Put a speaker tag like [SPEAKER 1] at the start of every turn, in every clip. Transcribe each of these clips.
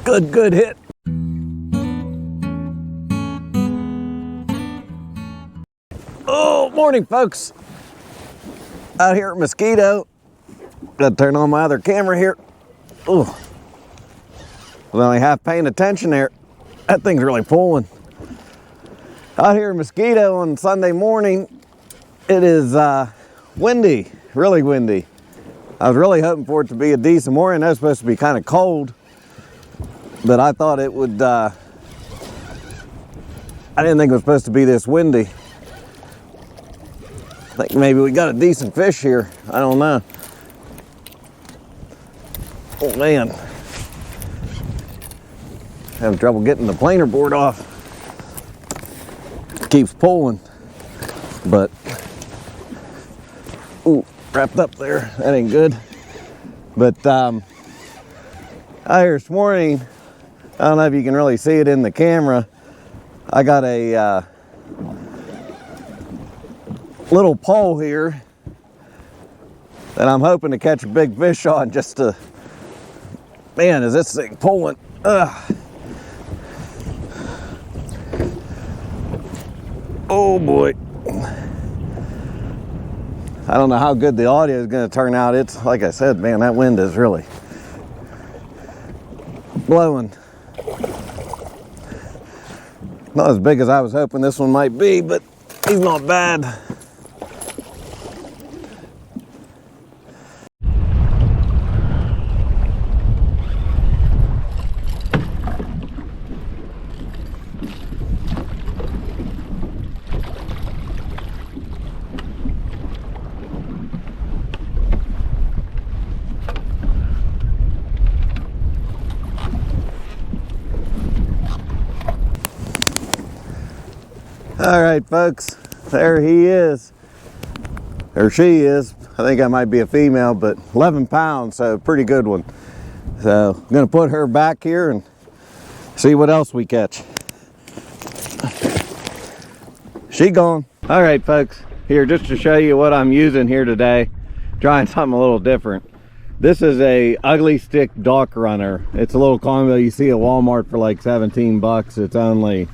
[SPEAKER 1] Good hit. Oh, morning, folks. Out here at Mosquito. Got to turn on my other camera here. Oh, was only half paying attention there. That thing's really pulling. Out here at Mosquito on Sunday morning, it is windy, really windy. I was really hoping for it to be a decent morning. It was supposed to be kind of cold, but I thought it would, I didn't think it was supposed to be this windy. I think maybe we got a decent fish here. I don't know. Oh man. Having trouble getting the planer board off. Keeps pulling, but ooh, wrapped up there. That ain't good. But out here this morning, I don't know if you can really see it in the camera. I got a little pole here that I'm hoping to catch a big fish on. Just to, man, is this thing pulling? Ugh. Oh boy. I don't know how good the audio is going to turn out. It's like I said, man, that wind is really blowing. Not as big as I was hoping this one might be, but he's not bad. All right, folks, there he is, or she is. I think I might be a female, but 11 pounds, so pretty good one. So I'm gonna put her back here and see what else we catch. She gone. All right, folks, here just to show you what I'm using here today, trying something a little different. This is a ugly stick dock runner. It's a little combo you see at Walmart for like 17 bucks. It's only,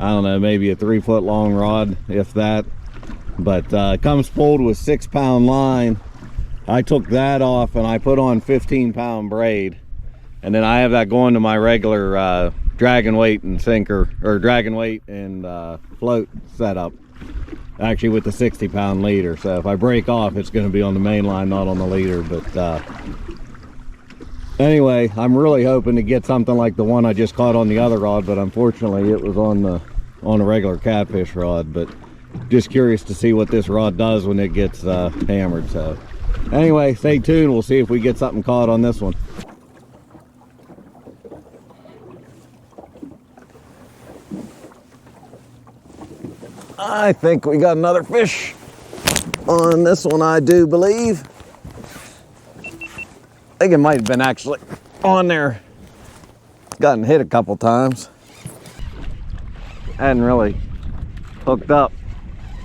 [SPEAKER 1] I don't know, maybe a 3 foot long rod, if that. But it comes pulled with 6 pound line. I took that off and I put on 15 pound braid. And then I have that going to my regular dragon weight and sinker, or dragon weight and float setup. Actually with the 60 pound leader. So if I break off, it's going to be on the main line, not on the leader. But anyway, I'm really hoping to get something like the one I just caught on the other rod, but unfortunately it was on a regular catfish rod. But just curious to see what this rod does when it gets hammered. So anyway, stay tuned. We'll see if we get something caught on this one. I think we got another fish on this one, I do believe. I think it might have been actually on there. Gotten hit a couple times. Hadn't really hooked up.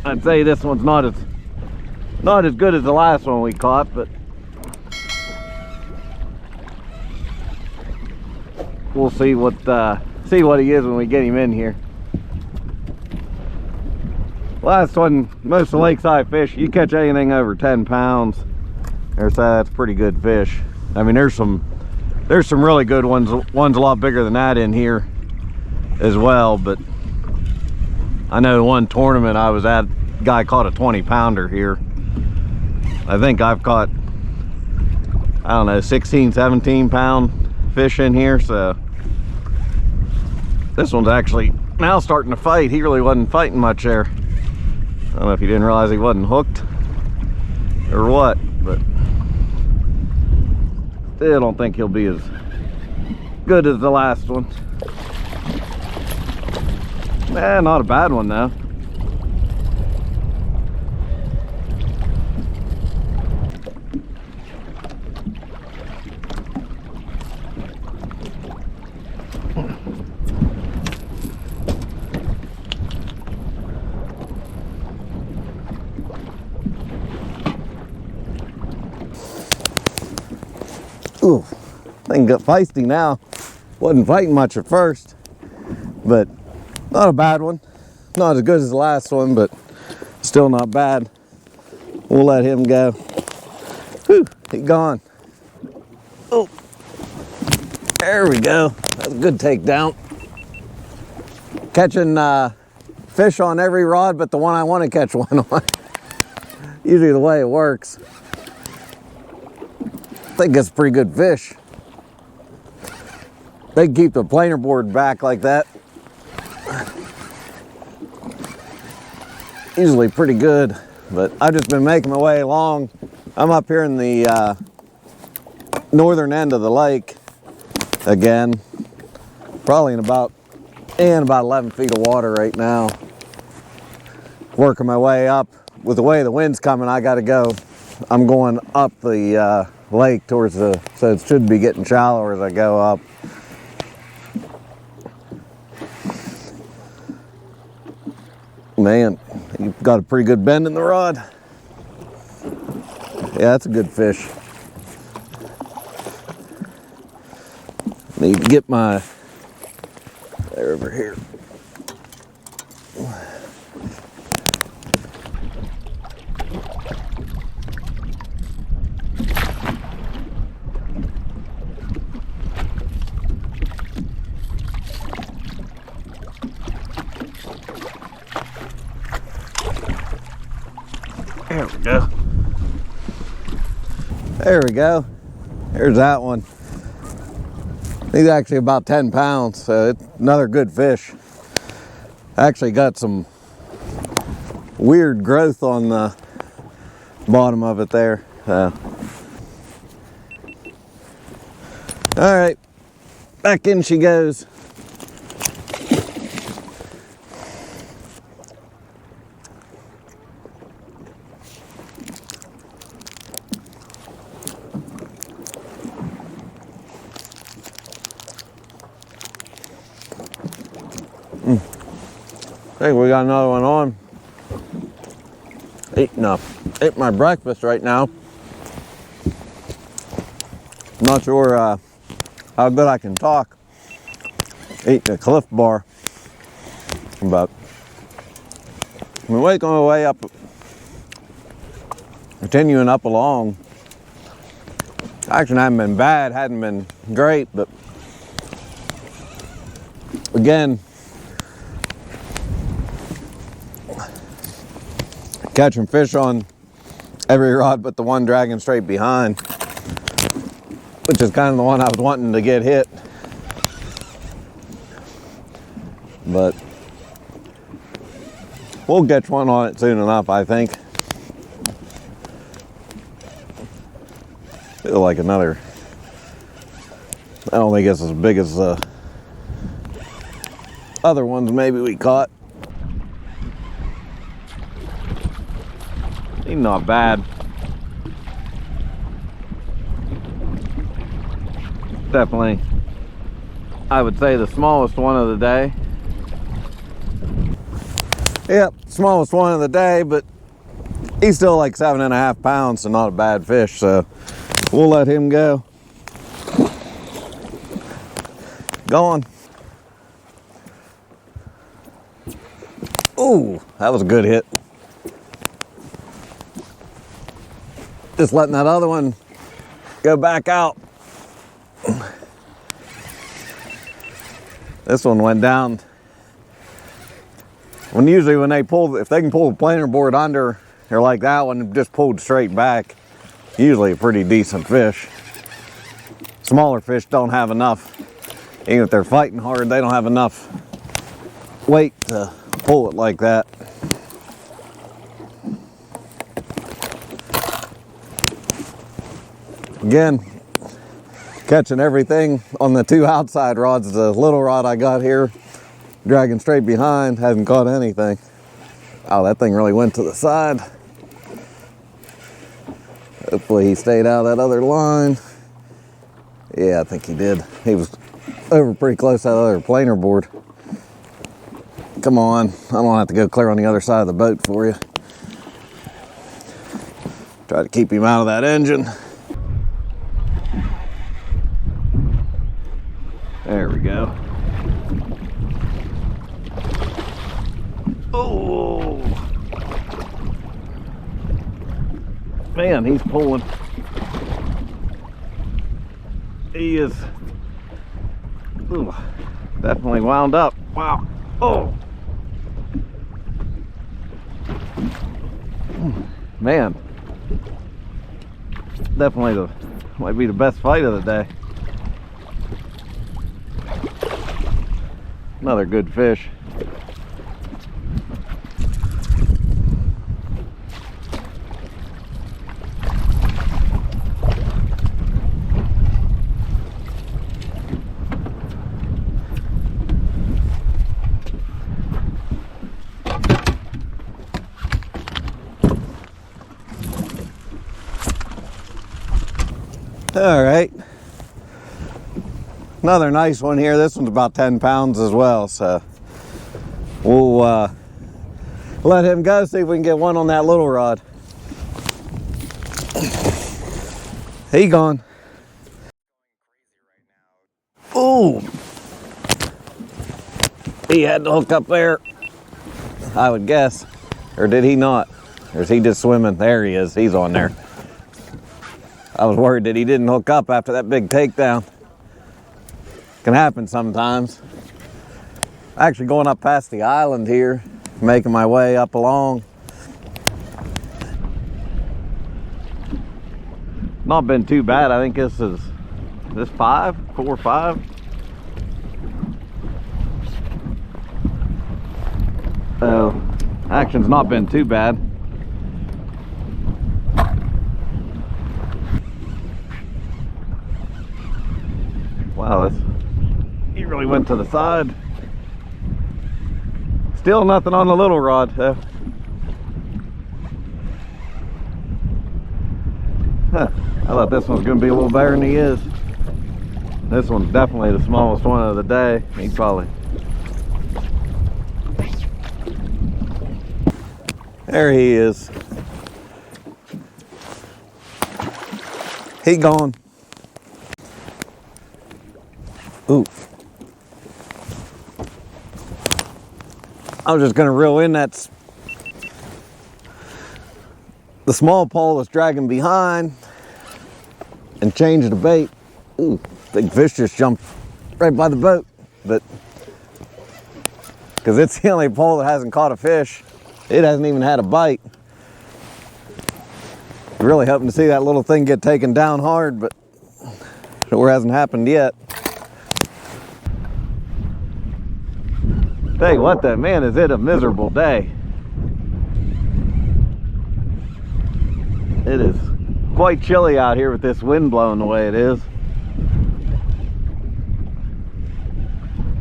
[SPEAKER 1] I'd say this one's not as good as the last one we caught, but we'll see what he is when we get him in here. Last one, most of the lakeside fish, you catch anything over 10 pounds, or so, that's pretty good fish. I mean, there's some really good ones a lot bigger than that in here as well. But I know one tournament I was at, guy caught a 20 pounder here. I think I've caught, I don't know, 16, 17 pound fish in here. So this one's actually now starting to fight. He really wasn't fighting much there. I don't know if he didn't realize he wasn't hooked or what, but still don't think he'll be as good as the last one. Not a bad one though. Ooh, Thing got feisty now. Wasn't fighting much at first, but not a bad one. Not as good as the last one, but still not bad. We'll let him go. Whew, he gone. Oh, there we go. That's a good takedown. Catching fish on every rod, but the one I want to catch one on. Usually the way it works. I think it's a pretty good fish. They can keep the planer board back like that. Usually pretty good, but I've just been making my way along. I'm up here in the northern end of the lake again. Probably in about 11 feet of water right now. Working my way up. With the way the wind's coming, I gotta go. I'm going up the lake towards so it should be getting shallower as I go up. Man, you've got a pretty good bend in the rod. Yeah, that's a good fish. Need to get my, they're over here. There we go. There we go. There's that one. He's actually about 10 pounds, so it's another good fish. Actually got some weird growth on the bottom of it there. All right, back in she goes. I think we got another one on. Ate my breakfast right now. Not sure how good I can talk. Eating a Cliff Bar. But I'm making my way up, continuing up along. Action hadn't been bad, hadn't been great, but again, catching fish on every rod but the one dragging straight behind, which is kind of the one I was wanting to get hit. But we'll catch one on it soon enough, I think. Feel like another, I don't think it's as big as the other ones maybe we caught. He's not bad. Definitely, I would say the smallest one of the day. Yep, smallest one of the day, but he's still like 7.5 pounds, so not a bad fish, so we'll let him go. Go on. Ooh, that was a good hit. Just letting that other one go back out. This one went down. Usually when they pull, if they can pull the planer board under, or like that one, just pulled straight back, usually a pretty decent fish. Smaller fish don't have enough, even if they're fighting hard, they don't have enough weight to pull it like that. Again, catching everything on the two outside rods. The little rod I got here, dragging straight behind, hasn't caught anything. Oh, that thing really went to the side. Hopefully he stayed out of that other line. Yeah, I think he did. He was over pretty close to that other planer board. Come on, I don't have to go clear on the other side of the boat for you. Try to keep him out of that engine. There we go. Oh, man, he's pulling. He is, ooh, definitely wound up. Wow. Oh, man, definitely might be the best fight of the day. Another good fish. All right, another nice one here. This one's about 10 pounds as well, so we'll let him go, see if we can get one on that little rod. He gone. Ooh, he had to hook up there, I would guess. Or did he not? Or is he just swimming? There he is, he's on there. I was worried that he didn't hook up after that big takedown. Can happen sometimes. Actually going up past the island here, making my way up along. Not been too bad. I think this is 4 or 5. So action's not been too bad. Wow, he really went to the side. Still nothing on the little rod though. Huh. I thought this one's gonna be a little better than he is. This one's definitely the smallest one of the day. He's probably, there he is. He gone. Ooh. I was just gonna reel in the small pole that's dragging behind and change the bait. Ooh, big fish just jumped right by the boat, but because it's the only pole that hasn't caught a fish, it hasn't even had a bite. Really hoping to see that little thing get taken down hard, but it sure hasn't happened yet. Tell you what, that man, is it a miserable day. It is quite chilly out here with this wind blowing the way it is.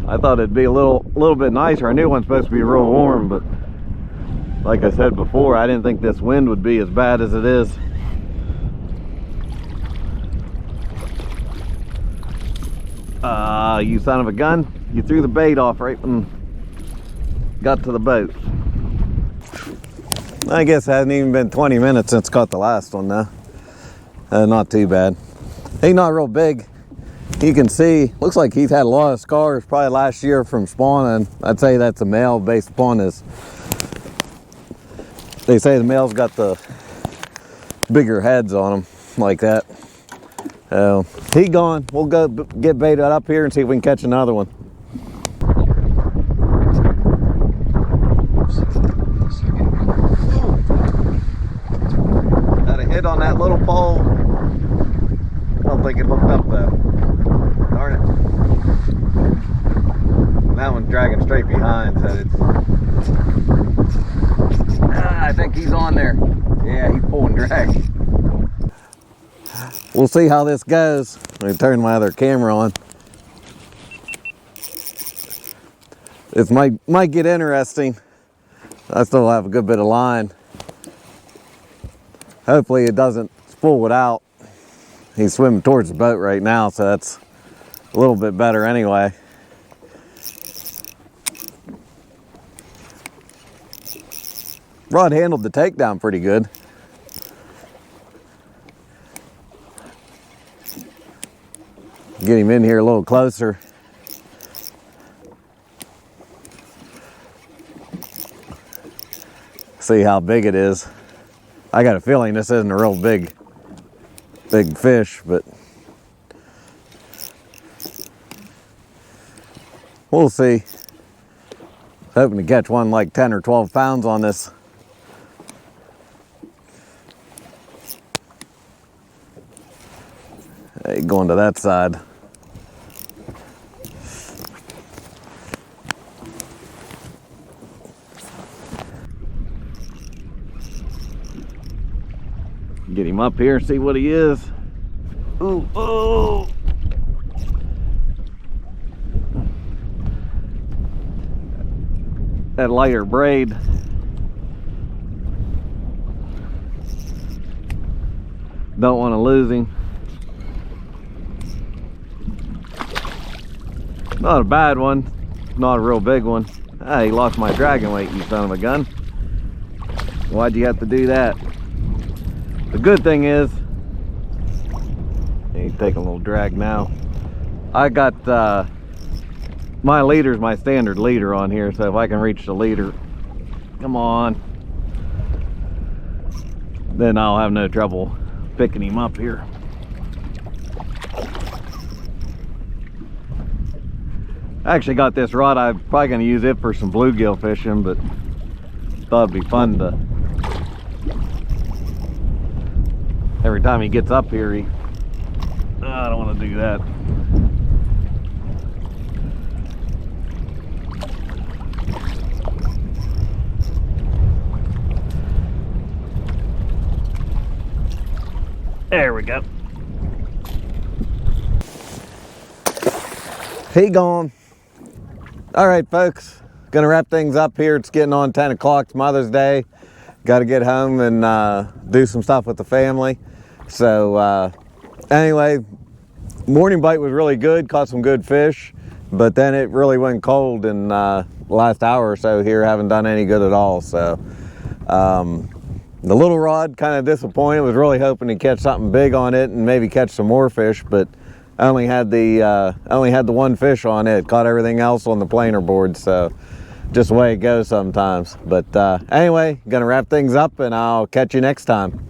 [SPEAKER 1] I thought it'd be a little bit nicer. I knew it wasn't supposed to be real warm, but like I said before, I didn't think this wind would be as bad as it is. You son of a gun. You threw the bait off right when got to the boat. I guess it hasn't even been 20 minutes since caught the last one though. Not too bad. He's not real big. You can see, looks like he's had a lot of scars probably last year from spawning. I'd say that's a male based upon his, they say the male's got the bigger heads on them like that. He gone. We'll go get baited up here and see if we can catch another one. Got a hit on that little pole. I don't think it hooked up though. Darn it. That one's dragging straight behind, so it's, I think he's on there. Yeah, he's pulling drag. We'll see how this goes. Let me turn my other camera on. This might get interesting. I still have a good bit of line. Hopefully it doesn't spool it out. He's swimming towards the boat right now, so that's a little bit better anyway. Rod handled the takedown pretty good. Get him in here a little closer. see how big it is. I got a feeling this isn't a real big fish, but we'll see. Hoping to catch one like 10 or 12 pounds on this. Hey, going to that side. Get him up here and see what he is. Ooh, oh! That lighter braid. Don't want to lose him. Not a bad one, not a real big one. Ah, he lost my dragon weight, you son of a gun. Why'd you have to do that? The good thing is, he's taking a little drag now. I got my leader's my standard leader on here, so if I can reach the leader, come on, then I'll have no trouble picking him up here. I actually got this rod. I'm probably going to use it for some bluegill fishing, but thought it'd be fun to, every time he gets up here, I don't want to do that. There we go. He gone. All right, folks, gonna wrap things up here. It's getting on 10 o'clock. It's Mother's Day. Got to get home and do some stuff with the family. So anyway, morning bite was really good. Caught some good fish, but then it really went cold in the last hour or so here. Haven't done any good at all. So the little rod, kind of disappointed. Was really hoping to catch something big on it and maybe catch some more fish, but I only had the one fish on it. Caught everything else on the planer board, so just the way it goes sometimes. But anyway, gonna wrap things up and I'll catch you next time.